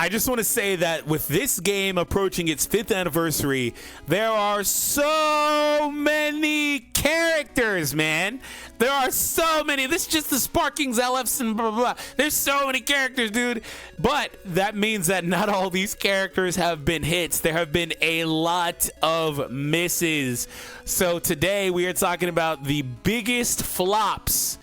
I just want to say that with this game approaching its 5th anniversary, there are so many characters, man. There are so many. This is just the Sparkings, LFs, and blah, blah, blah. There's so many characters, dude. But that means that not all these characters have been hits. There have been a lot of misses. So today we are talking about the biggest flops,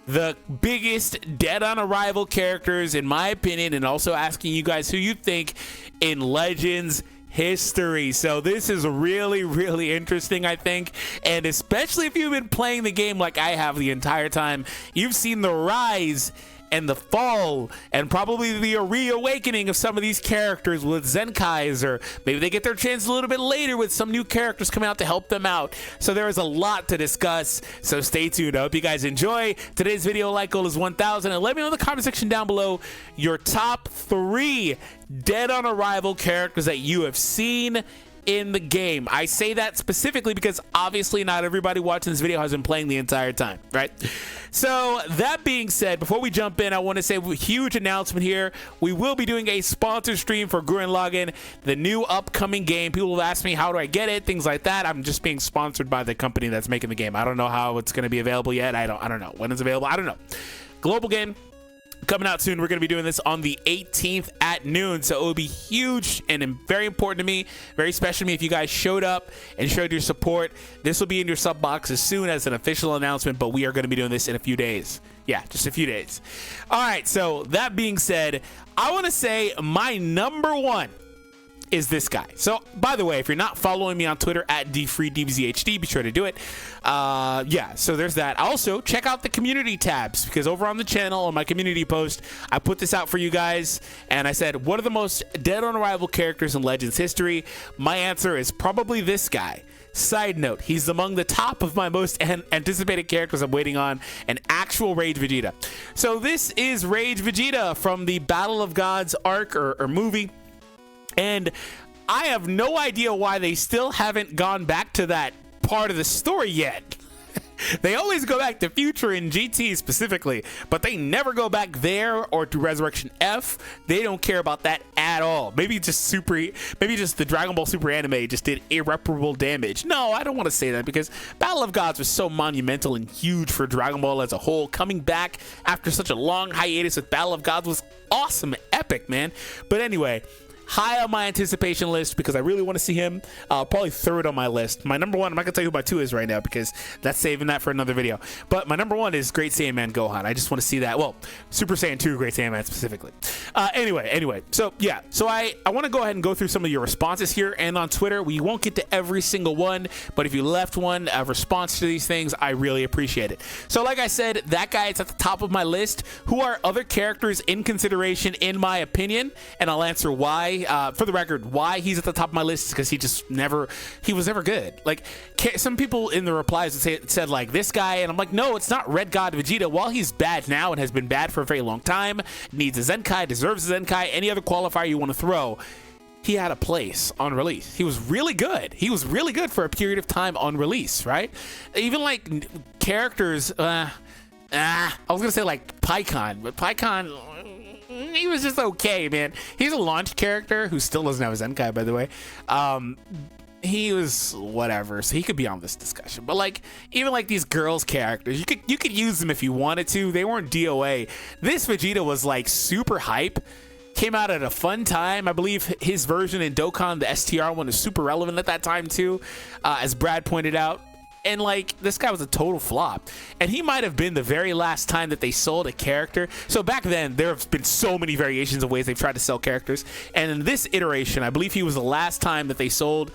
the biggest dead on arrival characters, in my opinion, and also asking you guys who you think in Legends history. So this is really, really interesting, I think, and especially if you've been playing the game like I have the entire time, you've seen the rise and the fall and probably the reawakening of some of these characters with Zenkais, or maybe they get their chance a little bit later with some new characters coming out to help them out. So there is a lot to discuss, so stay tuned. I hope you guys enjoy today's video. Like goal is 1,000, and let me know in the comment section down below your top 3 dead on arrival characters that you have seen in the game. I say that specifically because obviously not everybody watching this video has been playing the entire time, right? So that being said, before we jump in, I want to say a huge announcement here. We will be doing a sponsor stream for Gurren Lagann, the new upcoming game. People have asked me, how do I get it? Things like that. I'm just being sponsored by the company that's making the game. I don't know how it's going to be available yet. I don't know when it's available. I don't know. Global game coming out soon. We're going to be doing this on the 18th at noon, so it will be huge and very important to me, very special to me if you guys showed up and showed your support. This will be in your sub box as soon as an official announcement, but we are going to be doing this in a few days. Yeah, just a few days. All right, so that being said, I want to say my number 1 is this guy. So by the way, if you're not following me on Twitter at DFreeDBZHD, be sure to do it. Yeah, so there's that. Also, check out the community tabs, because over on the channel, on my community post, I put this out for you guys, and I said, what are the most dead on arrival characters in Legends history? My answer is probably this guy. Side note, he's among the top of my most anticipated characters I'm waiting on, an actual Rage Vegeta. So this is Rage Vegeta from the Battle of Gods arc or movie. And I have no idea why they still haven't gone back to that part of the story yet. They always go back to Future and GT specifically, but they never go back there or to Resurrection F. They don't care about that at all. Maybe just the Dragon Ball Super anime just did irreparable damage. No, I don't want to say that, because Battle of Gods was so monumental and huge for Dragon Ball as a whole. Coming back after such a long hiatus with Battle of Gods was awesome, epic, man. But anyway, high on my anticipation list because I really want to see him. Probably 3rd on my list. My number 1, I'm not gonna tell you who my 2 is right now because that's saving that for another video. But my number 1 is Great Saiyaman Gohan. I just want to see that. Well, Super Saiyan 2 Great Saiyaman specifically. Anyway. So yeah. So I want to go ahead and go through some of your responses here and on Twitter. We won't get to every single one, but if you left one a response to these things, I really appreciate it. So like I said, that guy is at the top of my list. Who are other characters in consideration in my opinion? And I'll answer why. For the record, why he's at the top of my list is because he was never good. Like, some people in the replies said like this guy, and I'm like, no, it's not Red God Vegeta. While he's bad now and has been bad for a very long time, needs a Zenkai, deserves a Zenkai, any other qualifier you want to throw, he had a place on release. He was really good. He was really good for a period of time on release, right? Even like characters, I was gonna say like Pycon, but Pycon, he was just okay, man. He's a launch character who still doesn't have a Zenkai, by the way. He was whatever, so he could be on this discussion. But like, even like these girls characters, you could use them if you wanted to. They weren't DOA. This Vegeta was like super hype. Came out at a fun time. I believe his version in Dokkan, the STR one, is super relevant at that time too, as Brad pointed out. And like, this guy was a total flop, and he might have been the very last time that they sold a character. So back then there have been so many variations of ways they've tried to sell characters, and in this iteration I believe he was the last time that they sold.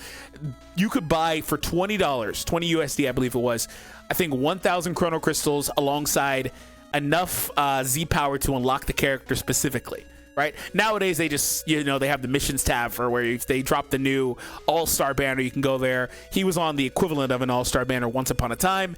You could buy for $20 USD, I believe it was, I think 1,000 chrono crystals alongside enough Z power to unlock the character specifically. Right nowadays, they just, you know, they have the missions tab for where if they drop the new all-star banner, you can go there. He was on the equivalent of an all-star banner once upon a time.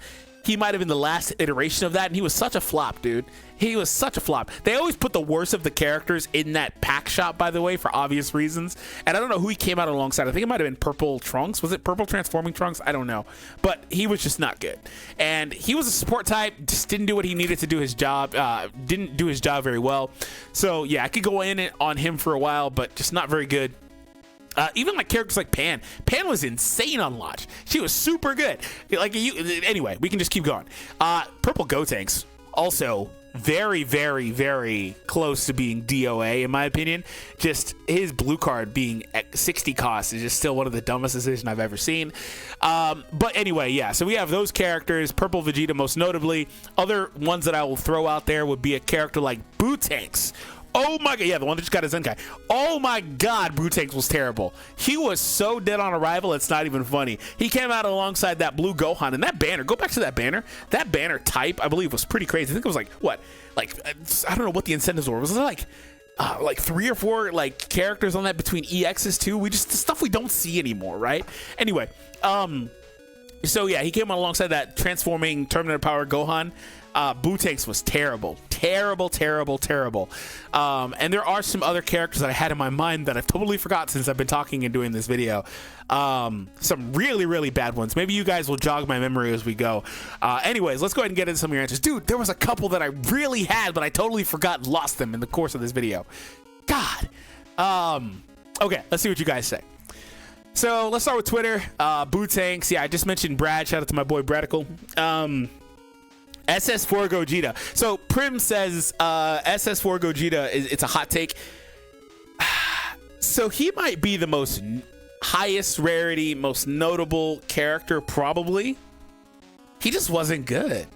he might have been the last iteration of that, and he was such a flop, dude. He was such a flop. They always put the worst of the characters in that pack shop, by the way, for obvious reasons. And I don't know who he came out alongside. I think it might have been Purple Trunks. Was it Purple Transforming Trunks? I don't know. But he was just not good. And he was a support type, just didn't do what he needed to do his job, didn't do his job very well. So, yeah, I could go in on him for a while, but just not very good. Even like characters like Pan. Pan was insane on launch. She was super good. Like anyway, we can just keep going. Purple Gotenks also very, very, very close to being DOA in my opinion. Just his blue card being at 60 cost is just still one of the dumbest decisions I've ever seen. But anyway, yeah. So we have those characters. Purple Vegeta most notably. Other ones that I will throw out there would be a character like Bootanks. Oh my god, yeah, the one that just got his Zenkai. Oh my god, Bootanks was terrible. He was so dead on arrival, it's not even funny. He came out alongside that blue Gohan, and that banner, go back to that banner. That banner type, I believe, was pretty crazy. I think it was like, what? Like, I don't know what the incentives were. Was it like 3 or 4 like characters on that between EXs too? The stuff we don't see anymore, right? Anyway, so yeah, he came alongside that transforming Terminator Power Gohan. Bootanks was terrible. And there are some other characters that I had in my mind that I've totally forgot since I've been talking and doing this video. Some really, really bad ones. Maybe you guys will jog my memory as we go. Anyways, let's go ahead and get into some of your answers. Dude, there was a couple that I really had, but I totally forgot and lost them in the course of this video. God. Okay, let's see what you guys say. So let's start with Twitter. Bootanks. Yeah, I just mentioned Brad. Shout out to my boy Bradical. SS4 Gogeta. So Prim says SS4 Gogeta it's a hot take. So he might be the most highest rarity, most notable character probably. He just wasn't good.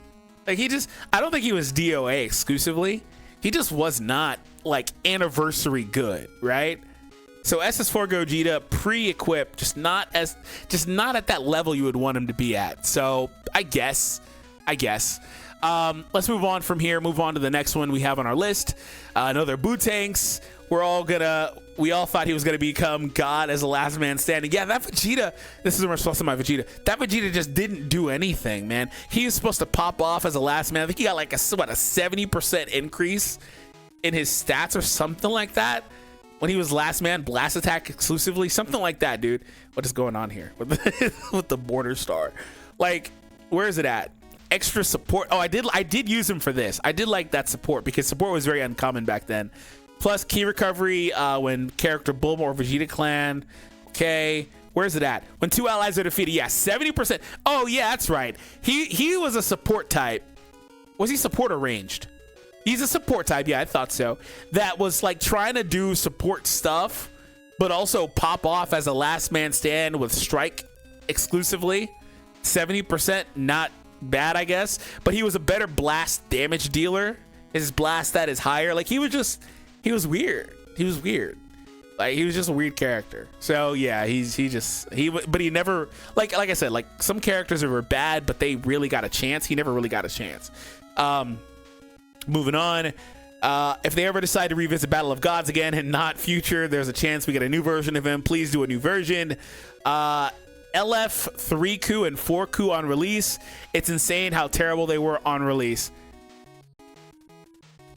Like I don't think he was DOA exclusively. He just was not like anniversary good, right? So SS4 Gogeta pre-equipped, just not at that level you would want him to be at. So I guess. Let's move on from here. Move on to the next one we have on our list. Another Bootanks. We all thought he was gonna become God as a last man standing. Yeah, that Vegeta. This is in response to my Vegeta. That Vegeta just didn't do anything, man. He was supposed to pop off as a last man. I think he got like a 70% increase in his stats or something like that when he was last man. Blast attack exclusively, something like that, dude. What is going on here with the border star? Like, where is it at? Extra support. Oh, I did use him for this. I did like that support because support was very uncommon back then. Plus key recovery when character Bulma or Vegeta clan. Okay, where's it at? When 2 allies are defeated. Yeah, 70%. Oh yeah, that's right. He was a support type. Was he support or ranged? He's a support type. Yeah, I thought so. That was like trying to do support stuff, but also pop off as a last man stand with strike exclusively. 70%, not bad, I guess, but he was a better blast damage dealer. His blast stat is higher. Like he was weird. Like he was just a weird character. So yeah, but he never, like I said, like some characters were bad, but they really got a chance. He never really got a chance. Moving on. If they ever decide to revisit Battle of Gods again and not future, there's a chance we get a new version of him. Please do a new version. LF 3Ku and 4Ku on release. It's insane how terrible they were on release.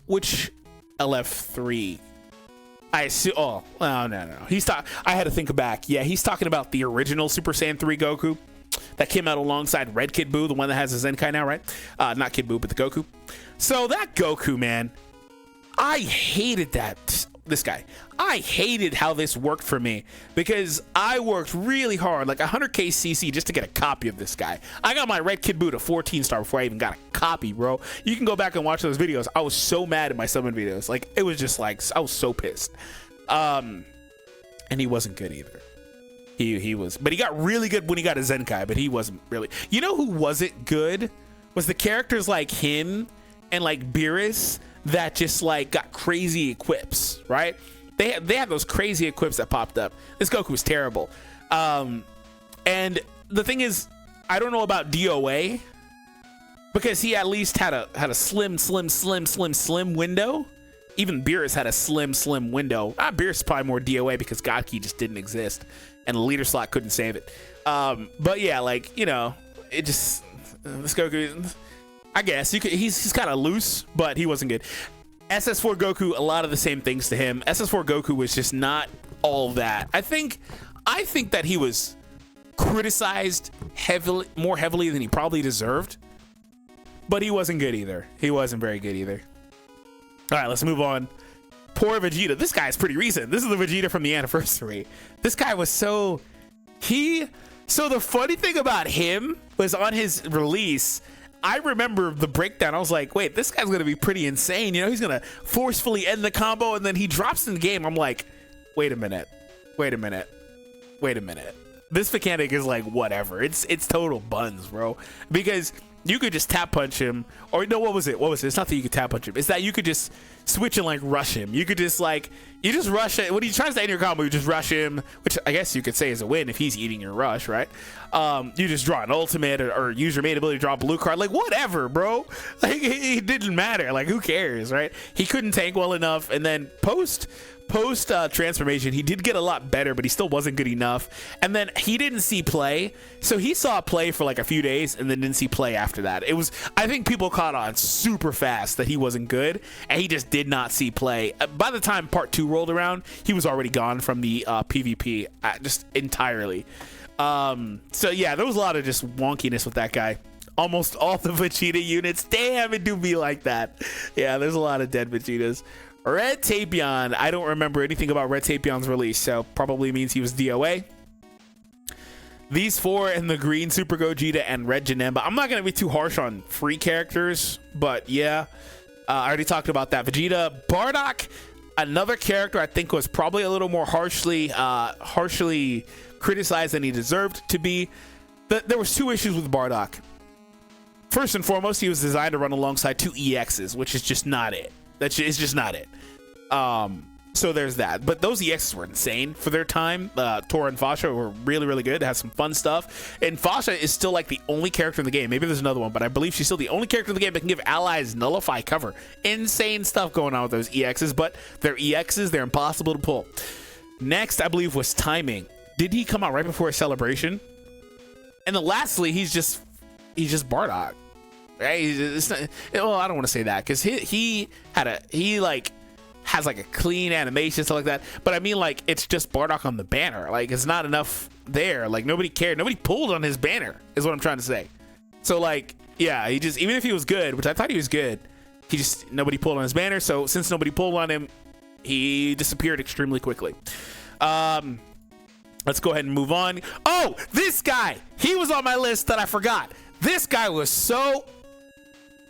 Which LF3? I assume. Oh no. I had to think back. Yeah, he's talking about the original Super Saiyan 3 Goku that came out alongside Red Kid Buu, the one that has a Zenkai now, right? Not Kid Buu, but the Goku. So that Goku, man, I hated this guy. I hated how this worked for me because I worked really hard, like 100k CC, just to get a copy of this guy. I got my Red Kid Buu to 14 star before I even got a copy, bro. You can go back and watch those videos. I was so mad at my summon videos. Like, it was just like, I was so pissed. And he wasn't good either. He was, but he got really good when he got a Zenkai, but he wasn't really. You know who wasn't good? Was the characters like him and like Beerus that just like got crazy equips, right? They had those crazy equips that popped up. This Goku was terrible. And the thing is, I don't know about DOA because he at least had a slim window. Even Beerus had a slim window. Beerus is probably more DOA because God Key just didn't exist and the leader slot couldn't save it. But yeah, like, you know, it just, This Goku, I guess you could. He's kind of loose, but he wasn't good. SS4 Goku, a lot of the same things to him. SS4 Goku was just not all that. I think that he was criticized more heavily than he probably deserved, but he wasn't good either. He wasn't very good either. All right, let's move on. Poor Vegeta. This guy's pretty recent. This is the Vegeta from the anniversary. This guy was so the funny thing about him was on his release, I remember the breakdown. I was like, wait, this guy's going to be pretty insane. You know, he's going to forcefully end the combo, and then he drops in the game. I'm like, wait a minute. This mechanic is like whatever. It's total buns, bro. Because you could just tap punch him, or no, what was it? It's not that you could tap punch him. It's that you could just switch and like rush him. You could just like, you just rush it. When he tries to end your combo, you just rush him, which I guess you could say is a win if he's eating your rush, right? You just draw an ultimate or use your main ability to draw a blue card. Like, whatever, bro. Like, it didn't matter. Like, who cares, right? He couldn't tank well enough, and then post transformation, he did get a lot better, but he still wasn't good enough. And then he didn't see play, so he saw play for like a few days and then didn't see play after that. It was, I think people caught on super fast that he wasn't good, and he just did not see play. By the time part 2 rolled around, he was already gone from the PvP just entirely. So yeah, there was a lot of just wonkiness with that guy. Almost all the Vegeta units, damn, it do be like that. Yeah, there's a lot of dead Vegetas. Red Tapion, I don't remember anything about Red Tapion's release, so probably means he was DOA. These 4 and the green Super Gogeta and Red Janemba. I'm not going to be too harsh on free characters, but yeah, I already talked about that. Vegeta. Bardock, another character I think was probably a little more harshly criticized than he deserved to be. There was 2 issues with Bardock. First and foremost, he was designed to run alongside 2 EXs, which is just not it. It's just not it. So there's that. But those EXs were insane for their time. Tora and Fasha were really, really good. They had some fun stuff. And Fasha is still like the only character in the game. Maybe there's another one, but I believe she's still the only character in the game that can give allies nullify cover. Insane stuff going on with those EXs, but they're EXs. They're impossible to pull. Next, I believe, was timing. Did he come out right before a celebration? And then lastly, he's just Bardock. Right? It's not, well, I don't want to say that because he has like a clean animation, stuff like that. But I mean, like, it's just Bardock on the banner. Like, it's not enough there. Like, nobody cared. Nobody pulled on his banner is what I'm trying to say. So like, yeah, he just, even if he was good, which I thought he was good, nobody pulled on his banner. So since nobody pulled on him, he disappeared extremely quickly. Let's go ahead and move on. Oh, this guy, he was on my list that I forgot. This guy was so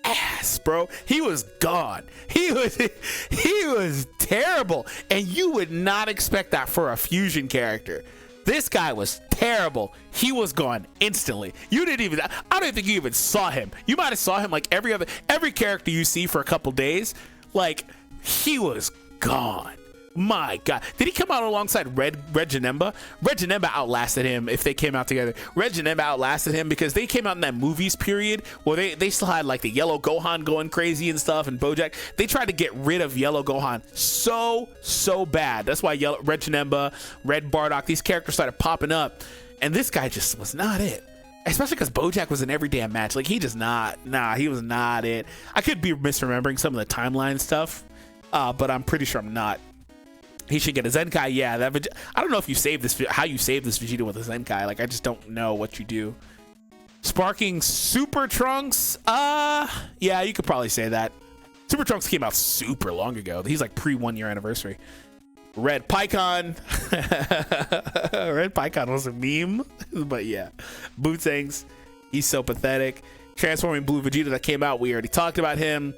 ass, bro. He was gone. He was terrible, and you would not expect that for a fusion character. This guy was terrible. He was gone instantly. You didn't even, I don't think you even saw him. You might have saw him like every character you see for a couple days. Like, he was gone. My God. Did he come out alongside Red Janemba? Red Janemba outlasted him if they came out together. Red Janemba outlasted him because they came out in that movies period where they still had like the yellow Gohan going crazy and stuff, and Bojack. They tried to get rid of yellow Gohan so bad. That's why Red Janemba, Red Bardock, these characters started popping up, and this guy just was not it. Especially because Bojack was in every damn match. Like, he was not it. I could be misremembering some of the timeline stuff, but I'm pretty sure I'm not. He should get a Zenkai. Yeah, I don't know if you save this, how you save this Vegeta with a Zenkai. Like, I just don't know what you do. Sparking Super Trunks. Yeah, you could probably say that. Super Trunks came out super long ago. He's like pre-1 year anniversary. Red Pycon. Red Pycon was a meme, but yeah. Bootsangs. He's so pathetic. Transforming Blue Vegeta that came out. We already talked about him.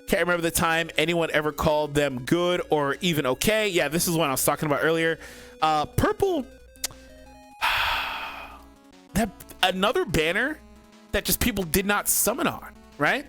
Can't remember the time anyone ever called them good or even okay. Yeah, this is what I was talking about earlier. Purple. That another banner that just people did not summon on, right?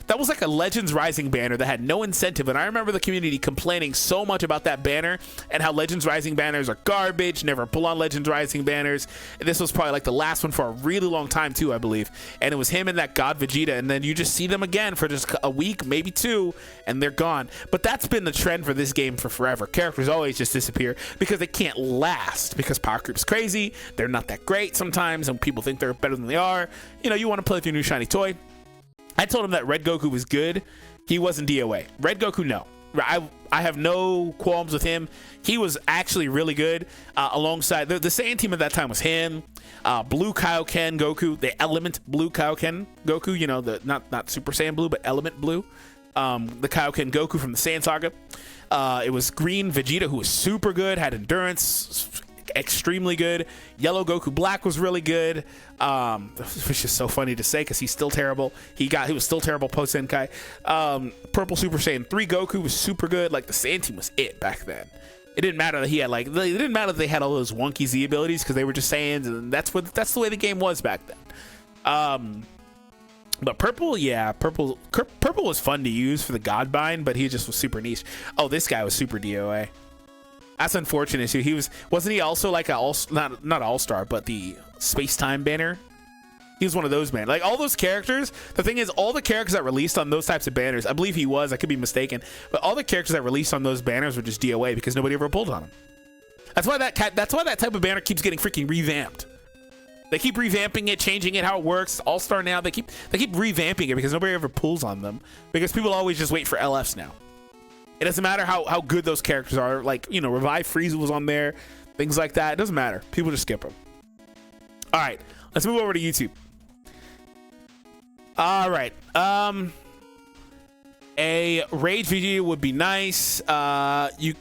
that was like a Legends Rising banner that had no incentive, and I remember the community complaining so much about that banner and how Legends Rising banners are garbage, never pull on Legends Rising banners. And this was probably like the last one for a really long time too, I believe, and it was him and that God Vegeta, and then you just see them again for just a week, maybe two, and they're gone. But that's been the trend for this game for forever. Characters always just disappear because they can't last, because Power Creep's crazy, they're not that great sometimes, and people think they're better than they are. You know, you want to play with your new shiny toy. I told him that Red Goku was good. He wasn't DOA. Red Goku, no. I have no qualms with him. He was actually really good alongside the Saiyan team at that time was him, Blue Kaioken Goku, the Element Blue Kaioken Goku, you know, the not Super Saiyan Blue, but Element Blue, the Kaioken Goku from the Saiyan Saga. It was Green Vegeta, who was super good, had endurance, extremely good. Yellow Goku Black was really good, which is so funny to say because he's still terrible. He was still terrible post Senkai. Purple Super Saiyan 3 Goku was super good. Like, the Saiyan team was it back then. It didn't matter that he had it didn't matter that they had all those wonky Z abilities because they were just Saiyans, and that's the way the game was back then. But purple, yeah, purple was fun to use for the Godbind, but he just was super niche. Oh, this guy was super DOA. That's unfortunate too. Wasn't he also like not all-star, but the space-time banner? He was one of those, man. Like, all those characters, the thing is, all the characters that released on those types of banners, I believe he was, I could be mistaken, but all the characters that released on those banners were just DOA because nobody ever pulled on them. That's why that type of banner keeps getting freaking revamped. They keep revamping it, changing it, how it works. All-star now, they keep revamping it because nobody ever pulls on them, because people always just wait for LFs now. It doesn't matter how good those characters are. Like, you know, Revive Frieza was on there, things like that. It doesn't matter. People just skip them. All right, let's move over to YouTube. All right, a Rage Vegeta would be nice. You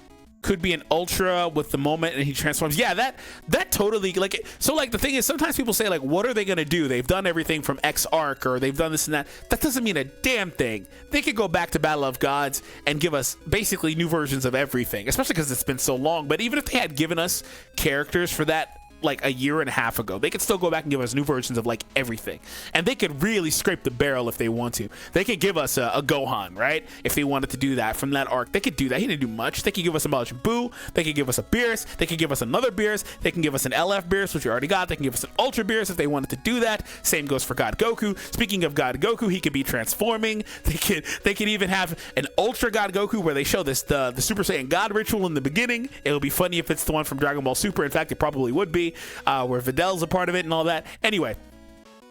could be an Ultra with the moment and he transforms. Yeah, that totally, like, so like the thing is, sometimes people say like, what are they gonna do? They've done everything from X Arc, or they've done this and that. That doesn't mean a damn thing. They could go back to Battle of Gods and give us basically new versions of everything, especially because it's been so long. But even if they had given us characters for that like a year and a half ago, they could still go back and give us new versions of like everything, and they could really scrape the barrel if they want to. They could give us a Gohan, right? If they wanted to do that from that arc, they could do that. He didn't do much. They could give us a Majin Buu, they could give us a Beerus, they could give us another Beerus, they can give us an LF Beerus, which we already got. They can give us an Ultra Beerus if they wanted to do that. Same goes for God Goku. Speaking of God Goku, he could be transforming. They could even have an Ultra God Goku where they show this the Super Saiyan God ritual in the beginning. It would be funny if it's the one from Dragon Ball Super. In fact, it probably would be, where Vidal's a part of it and all that. Anyway,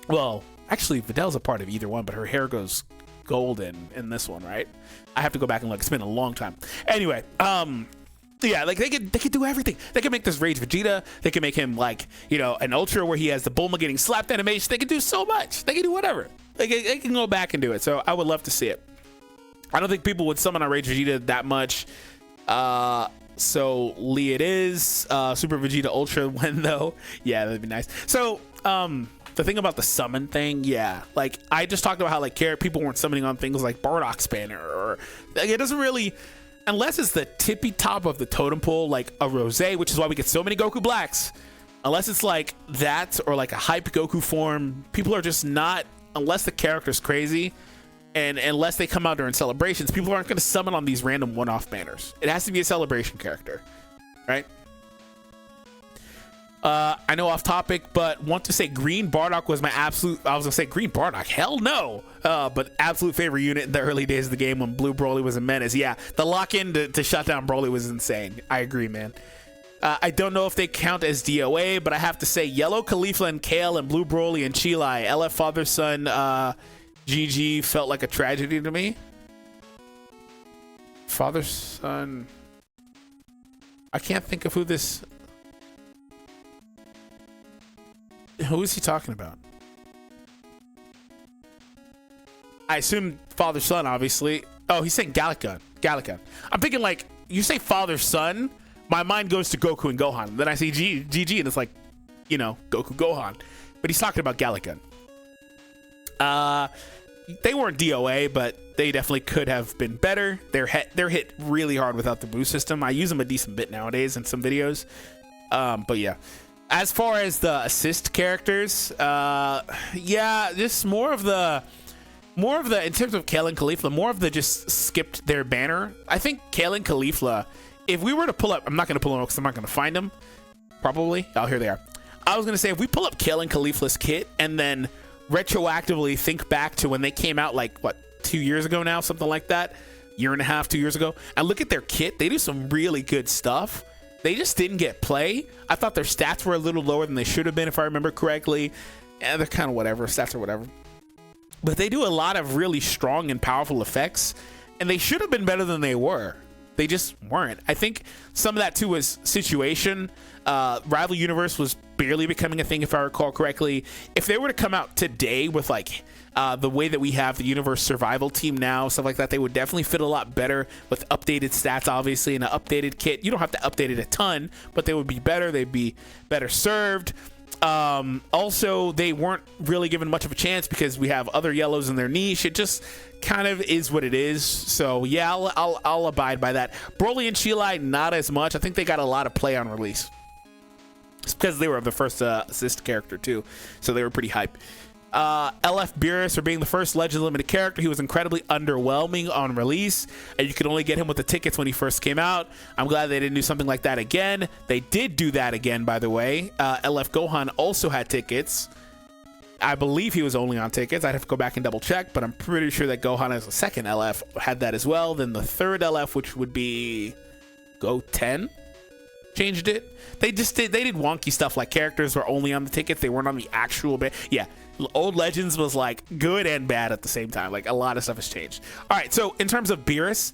well, actually, Vidal's a part of either one, but her hair goes golden in this one, right? I have to go back and look. It's been a long time. Anyway, yeah, like they could do everything. They could make this Rage Vegeta. They could make him like, you know, an Ultra where he has the Bulma getting slapped animation. They could do so much. They could do whatever. They can go back and do it. So I would love to see it. I don't think people would summon on Rage Vegeta that much. So Lee it is. Super Vegeta Ultra win though. Yeah, that'd be nice. So the thing about the summon thing, yeah, like I just talked about how like people weren't summoning on things like Bardock's banner, or like, it doesn't really, unless it's the tippy top of the totem pole, like a Rose, which is why we get so many Goku Blacks. Unless it's like that, or like a hype Goku form, people are just not, unless the character's crazy. And unless they come out during celebrations, people aren't going to summon on these random one-off banners. It has to be a celebration character, right? I know off topic, but want to say Green Bardock was my absolute, I was going to say Green Bardock, hell no. But absolute favorite unit in the early days of the game when Blue Broly was a menace. Yeah, the lock-in to shut down Broly was insane. I agree, man. I don't know if they count as DOA, but I have to say Yellow Caulifla and Kale and Blue Broly and Chilai, LF Father Son, GG felt like a tragedy to me. Father Son, I can't think of who is he talking about? I assume Father Son, obviously. Oh, he's saying Gallican. I'm thinking like, you say Father Son, my mind goes to Goku and Gohan. Then I see GG and it's like, you know, Goku Gohan. But he's talking about Gallican. They weren't DOA, but they definitely could have been better. They're hit really hard without the boost system. I use them a decent bit nowadays in some videos. But yeah, as far as the assist characters, yeah, just more of the more of the, in terms of Kale and Caulifla, more of the just skipped their banner. I think Kale and Caulifla, if we were to pull up, I'm not going to pull them up because I'm not going to find them. Probably. Oh, here they are. I was going to say, if we pull up Kale and Caulifla's kit and then retroactively think back to when they came out, like, what, 2 years ago now, something like that, year and a half, 2 years ago, and look at their kit, they do some really good stuff. They just didn't get play. I thought their stats were a little lower than they should have been, if I remember correctly. And they're kind of whatever, stats are whatever. But they do a lot of really strong and powerful effects, and they should have been better than they were. They just weren't. I think some of that too was situation. Rival Universe was barely becoming a thing, if I recall correctly. If they were to come out today with like the way that we have the Universe Survival team now, stuff like that, they would definitely fit a lot better with updated stats, obviously, and an updated kit. You don't have to update it a ton, but they would be better. They'd be better served. Also, they weren't really given much of a chance because we have other yellows in their niche. It just kind of is what it is. So yeah, I'll abide by that. Broly and Chilai, not as much. I think they got a lot of play on release. It's because they were the first assist character too, so they were pretty hype. LF Beerus for being the first Legend Limited character. He was incredibly underwhelming on release, and you could only get him with the tickets when he first came out. I'm glad they didn't do something like that again. They did do that again, by the way. LF Gohan also had tickets. I believe he was only on tickets. I'd have to go back and double check, but I'm pretty sure that Gohan as a second LF had that as well. Then the third LF, which would be Go 10, changed it. They did wonky stuff, like characters were only on the tickets. They weren't on the actual yeah. Old Legends was like good and bad at the same time. Like a lot of stuff has changed. All right, so in terms of Beerus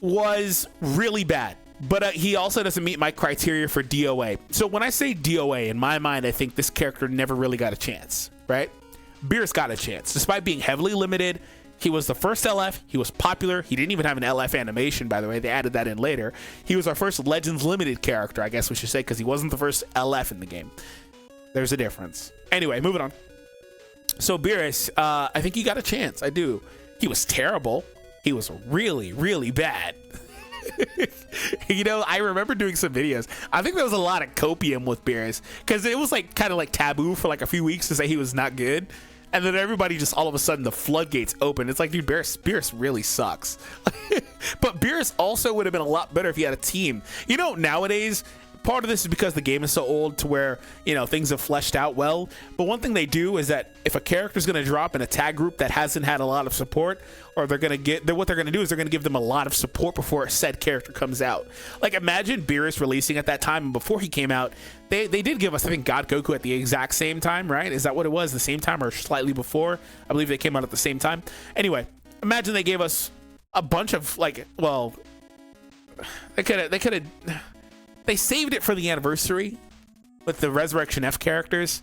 was really bad, but he also doesn't meet my criteria for DOA. So when I say DOA, in my mind, I think this character never really got a chance, right? Beerus got a chance. Despite being heavily limited, he was the first LF. He was popular. He didn't even have an LF animation, by the way. They added that in later. He was our first Legends Limited character, I guess we should say, because he wasn't the first LF in the game. There's a difference. Anyway, moving on. So Beerus, I think he got a chance. I do. He was terrible. He was really, really bad. You know, I remember doing some videos. I think there was a lot of copium with Beerus because it was like kind of like taboo for like a few weeks to say he was not good. And then everybody just all of a sudden the floodgates open. It's like, dude, Beerus really sucks. But Beerus also would have been a lot better if he had a team. You know, nowadays, part of this is because the game is so old to where, you know, things have fleshed out well. But one thing they do is that if a character is going to drop in a tag group that hasn't had a lot of support, or they're going to get, what they're going to do is they're going to give them a lot of support before a said character comes out. Like, imagine Beerus releasing at that time, and before he came out, they did give us, I think, God Goku at the exact same time, right? Is that what it was? The same time or slightly before? I believe they came out at the same time. Anyway, imagine they gave us a bunch of, like, well, they saved it for the anniversary with the Resurrection F characters.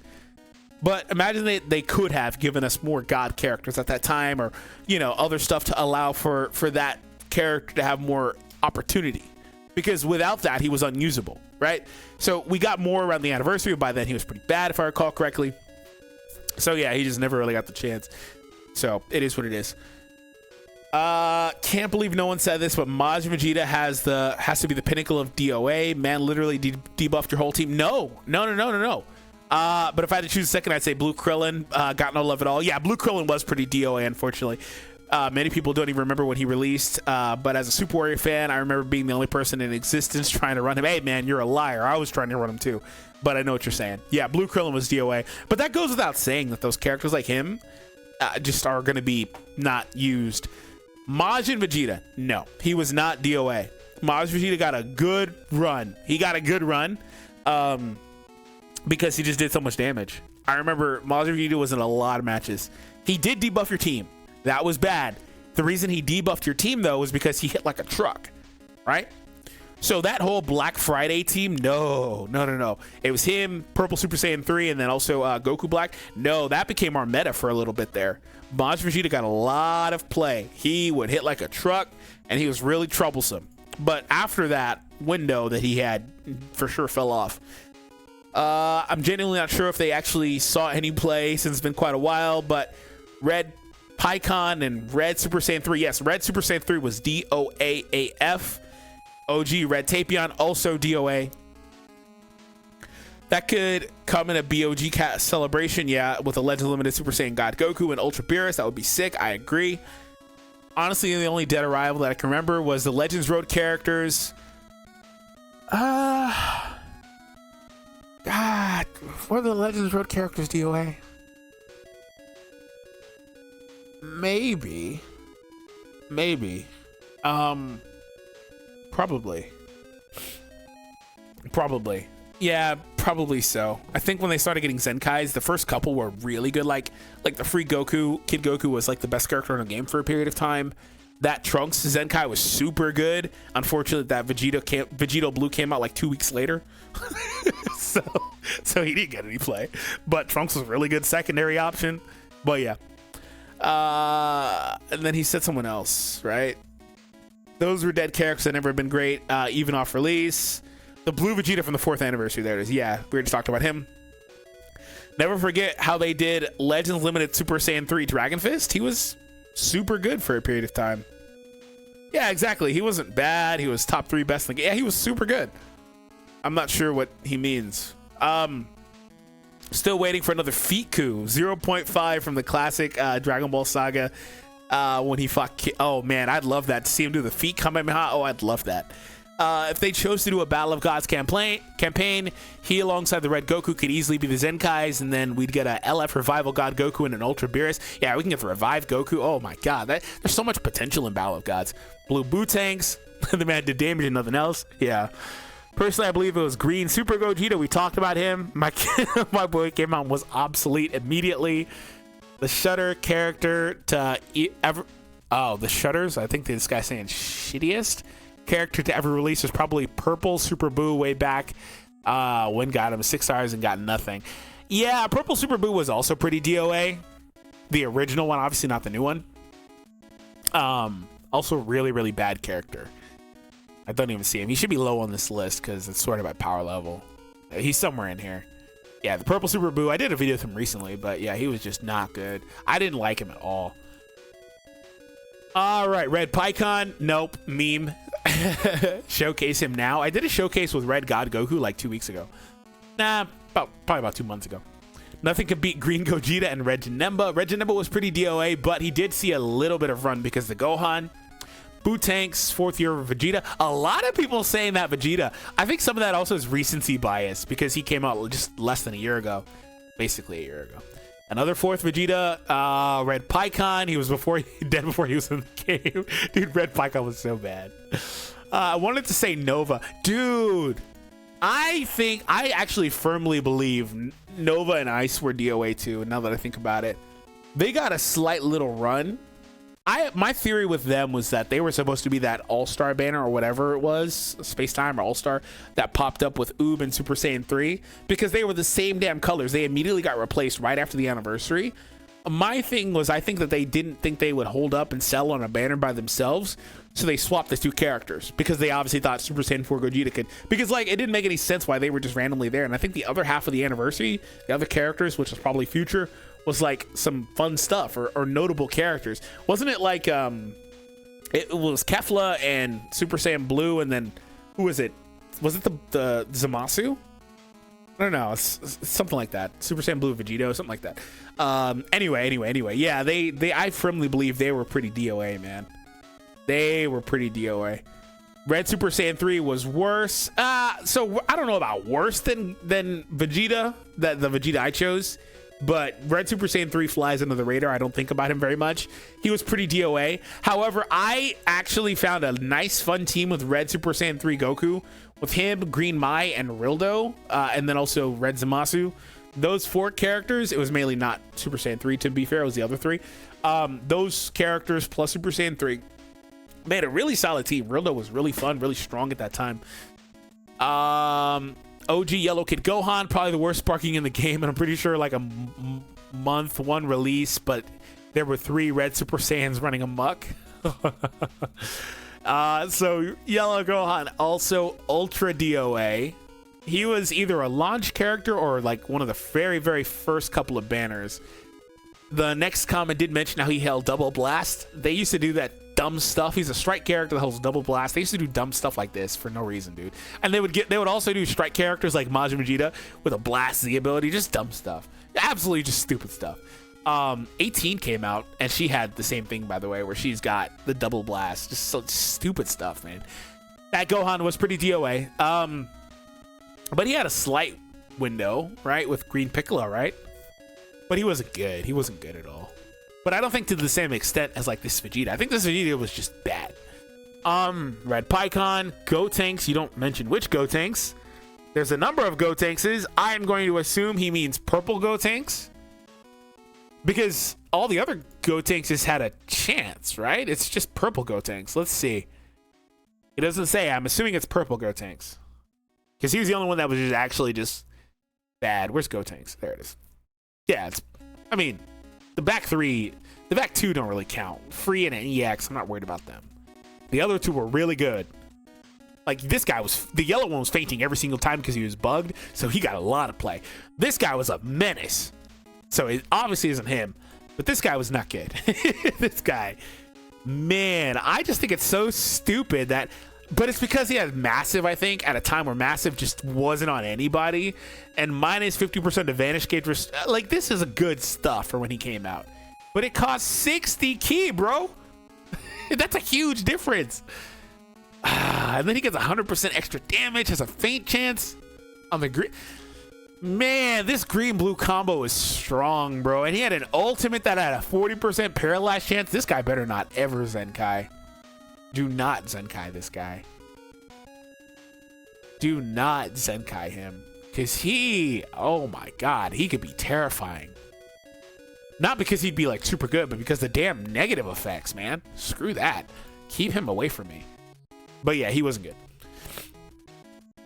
But imagine they could have given us more God characters at that time, or, you know, other stuff to allow for that character to have more opportunity. Because without that, he was unusable, right? So we got more around the anniversary. By then, he was pretty bad, if I recall correctly. So yeah, he just never really got the chance. So it is what it is. Can't believe no one said this, but Maj Vegeta has to be the pinnacle of DOA. Man, literally debuffed your whole team. No. But if I had to choose a second, I'd say Blue Krillin. Got no love at all. Yeah, Blue Krillin was pretty DOA, unfortunately. Many people don't even remember when he released. But as a Super Warrior fan, I remember being the only person in existence trying to run him. Hey, man, you're a liar. I was trying to run him too. But I know what you're saying. Yeah, Blue Krillin was DOA. But that goes without saying that those characters like him just are going to be not used. Majin Vegeta, no, he was not DOA. Majin Vegeta got a good run. He got a good run because he just did so much damage. I remember Majin Vegeta was in a lot of matches. He did debuff your team. That was bad. The reason he debuffed your team, though, was because he hit like a truck, right? So that whole Black Friday team, no. It was him, Purple Super Saiyan 3, and then also Goku Black. No, that became our meta for a little bit there. Majin Vegeta got a lot of play. He would hit like a truck, and he was really troublesome. But after that window that he had, for sure fell off. I'm genuinely not sure if they actually saw any play since it's been quite a while, but Red Pycon and Red Super Saiyan 3, yes, Red Super Saiyan 3 was DOAAF. OG Red Tapion, also DOA. That could come in a BOG celebration, yeah, with a Legends Limited Super Saiyan God Goku and Ultra Beerus. That would be sick. I agree. Honestly, the only dead arrival that I can remember was the Legends Road characters. God, what are the Legends Road characters DOA? Maybe. Probably. Yeah, probably so. I think when they started getting Zenkais, the first couple were really good. Like the free Goku, Kid Goku was like the best character in the game for a period of time. That Trunks Zenkai was super good. Unfortunately, that Vegito Blue came out like 2 weeks later. so he didn't get any play. But Trunks was a really good secondary option. But yeah. And then he said someone else, right? Those were dead characters that never been great, even off release. The Blue Vegeta from the 4th anniversary, there it is. Yeah, we already talked about him. Never forget how they did Legends Limited Super Saiyan 3 Dragon Fist. He was super good for a period of time. Yeah, exactly. He wasn't bad. He was top 3 best in the game. Yeah, he was super good. I'm not sure what he means. Still waiting for another feat coup. 0.5 from the classic Dragon Ball Saga when he fought oh man, I'd love that to see him do the feat Kamehameha. Oh, I'd love that. If they chose to do a Battle of Gods campaign, he alongside the Red Goku could easily be the Zenkais, and then we'd get a LF Revival God Goku and an Ultra Beerus. Yeah, we can get the Revived Goku. Oh my god, there's so much potential in Battle of Gods. Blue Bootanks, the man did damage and nothing else. Yeah. Personally, I believe it was Green Super Gogeta. We talked about him. My boy came out and was obsolete immediately. The Shutter character to the Shutters. I think this guy's saying shittiest character to ever release was probably Purple Super Boo way back when got him 6 stars and got nothing. Yeah, Purple Super Boo was also pretty DOA. The original one, obviously not the new one. Also really, really bad character. I don't even see him. He should be low on this list because it's sorted by power level. He's somewhere in here. Yeah, the Purple Super Boo. I did a video with him recently, but yeah, he was just not good. I didn't like him at all. All right, Red Pycon. Nope, meme. Showcase him now. I did a showcase with Red God Goku like 2 weeks ago. Nah, probably about 2 months ago. Nothing could beat Green Gogeta and Red Janemba. Red Janemba was pretty DOA, but he did see a little bit of run because the Gohan. Bootank's 4th year of Vegeta. A lot of people saying that Vegeta. I think some of that also is recency bias because he came out just less than a year ago. Basically a year ago. Another 4th Vegeta, Red Pycon. He was dead before he was in the game. Dude, Red Pycon was so bad. I wanted to say Nova. Dude, I actually firmly believe Nova and Ice were DOA too, now that I think about it. They got a slight little run. My theory with them was that they were supposed to be that All-Star banner or whatever it was, Space Time or All-Star, that popped up with Oob and Super Saiyan 3 because they were the same damn colors. They immediately got replaced right after the anniversary. My thing was I think that they didn't think they would hold up and sell on a banner by themselves, so they swapped the 2 characters because they obviously thought Super Saiyan 4 Gogeta could, because like it didn't make any sense why they were just randomly there. And I think the other half of the anniversary, the other characters, which was probably Future, was like some fun stuff or notable characters. Wasn't it like it was Kefla and Super Saiyan Blue, and then who was it? Was it the Zamasu? I don't know. It's something like that. Super Saiyan Blue Vegito, something like that. Anyway. Yeah, I firmly believe they were pretty DOA, man. They were pretty DOA. Red Super Saiyan 3 was worse. So I don't know about worse than Vegeta, the Vegeta I chose. But Red Super Saiyan 3 flies under the radar. I don't think about him very much. He was pretty DOA. However, I actually found a nice, fun team with Red Super Saiyan 3 Goku. With him, Green Mai, and Rildo. And then also Red Zamasu. Those 4 characters, it was mainly not Super Saiyan 3, to be fair. It was the other 3. Those characters plus Super Saiyan 3 made a really solid team. Rildo was really fun, really strong at that time. OG Yellow Kid Gohan, probably the worst sparking in the game, and I'm pretty sure like a month 1 release, but there were 3 Red Super Saiyans running amok. So Yellow Gohan, also Ultra DOA. He was either a launch character or like one of the very, very first couple of banners. The next comment did mention how he held Double Blast. They used to do that dumb stuff. He's a strike character that holds double blast. They used to do dumb stuff like this for no reason, dude. And they would also do strike characters like Majin Vegeta with a blast Z ability, just dumb stuff. Absolutely just stupid stuff. 18 came out and she had the same thing, by the way, where she's got the double blast. Just so stupid stuff, man. That Gohan was pretty DOA. But he had a slight window, right, with Green Piccolo, right? But he wasn't good. He wasn't good at all. But I don't think to the same extent as like this Vegeta. I think this Vegeta was just bad. Red Pycon, Gotenks. You don't mention which Gotenks. There's a number of Gotenkses. I'm going to assume he means purple Gotenks, because all the other Gotenkses had a chance, right? It's just purple Gotenks. Let's see. It doesn't say. I'm assuming it's purple Gotenks, because he was the only one that was just actually just bad. Where's Gotenks? There it is. Yeah, I mean, the back three, the back two don't really count. Free and EX, I'm not worried about them. The other two were really good. Like, this guy the yellow one was fainting every single time because he was bugged, so he got a lot of play. This guy was a menace. So it obviously isn't him, but this guy was not good. This guy, man, I just think it's so stupid that, but it's because he had Massive, I think, at a time where Massive just wasn't on anybody, and minus 50% to Vanish Gauge. Like, this is a good stuff for when he came out, but it cost 60 ki, bro. That's a huge difference. And then he gets 100% extra damage, has a faint chance on the green. Man, this green-blue combo is strong, bro. And he had an ultimate that had a 40% paralyzed chance. This guy better not ever Zenkai. Do not Zenkai this guy. Do not Zenkai him. Because he, oh my god, he could be terrifying. Not because he'd be like super good, but because the damn negative effects, man. Screw that. Keep him away from me. But yeah, he wasn't good.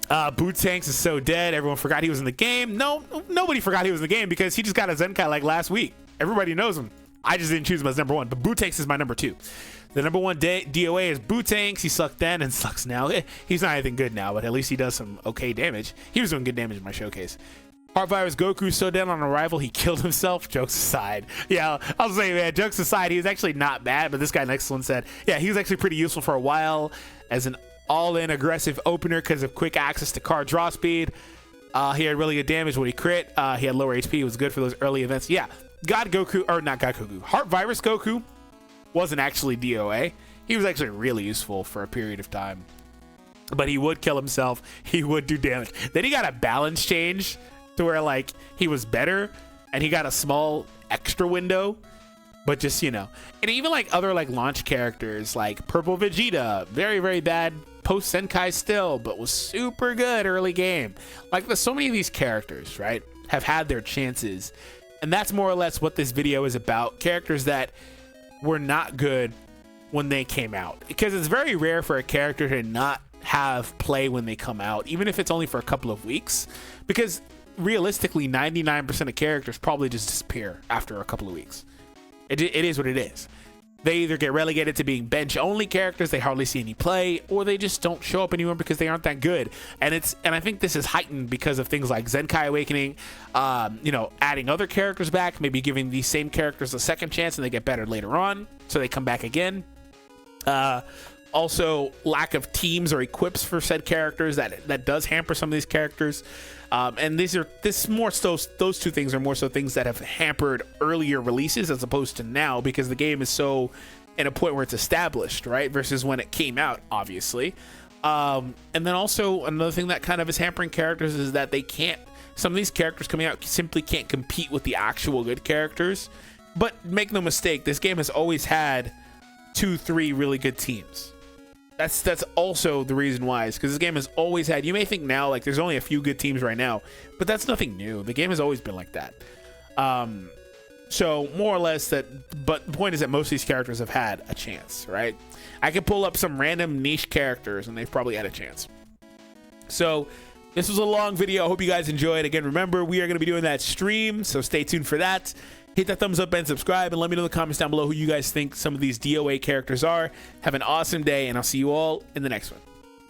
Bootanks is so dead. Everyone forgot he was in the game. No, nobody forgot he was in the game because he just got a Zenkai like last week. Everybody knows him. I just didn't choose him as number one, but Bootanks is my number two. The number one DOA is Bootanks. He sucked then and sucks now. He's not anything good now, but at least he does some okay damage. He was doing good damage in my showcase. Heart Virus Goku so dead on arrival he killed himself. Jokes aside. Yeah, I'll say, man, jokes aside, he was actually not bad, but this guy next one said, yeah, he was actually pretty useful for a while as an all-in aggressive opener because of quick access to card draw speed. He had really good damage when he crit. He had lower HP. He was good for those early events. Yeah, God Goku, or not God Goku, Heart Virus Goku wasn't actually DOA. He was actually really useful for a period of time. But he would kill himself. He would do damage. Then he got a balance change to where, like, he was better, and he got a small extra window. But just, you know. And even, like, other, like, launch characters, like Purple Vegeta, very, very bad post-Senkai still, but was super good early game. Like, so many of these characters, right, have had their chances. And that's more or less what this video is about. Characters that were not good when they came out. Because it's very rare for a character to not have play when they come out, even if it's only for a couple of weeks. Because realistically, 99% of characters probably just disappear after a couple of weeks. It is what it is. They either get relegated to being bench-only characters, they hardly see any play, or they just don't show up anymore because they aren't that good. And I think this is heightened because of things like Zenkai Awakening, you know, adding other characters back, maybe giving these same characters a second chance and they get better later on, so they come back again. Also, lack of teams or equips for said characters that does hamper some of these characters. And those two things are more so things that have hampered earlier releases as opposed to now, because the game is so in a point where it's established, right? Versus when it came out, obviously. And then also another thing that kind of is hampering characters is that some of these characters coming out simply can't compete with the actual good characters. But make no mistake, this game has always had 2-3 really good teams. That's also the reason why, is because this game has always had, you may think now like there's only a few good teams right now, but that's nothing new. The game has always been like that. So more or less but the point is that most of these characters have had a chance, right? I could pull up some random niche characters and they've probably had a chance. So this was a long video. I hope you guys enjoyed. Again, remember, we are going to be doing that stream, so stay tuned for that. Hit that thumbs up and subscribe, and let me know in the comments down below who you guys think some of these DOA characters are. Have an awesome day, and I'll see you all in the next one.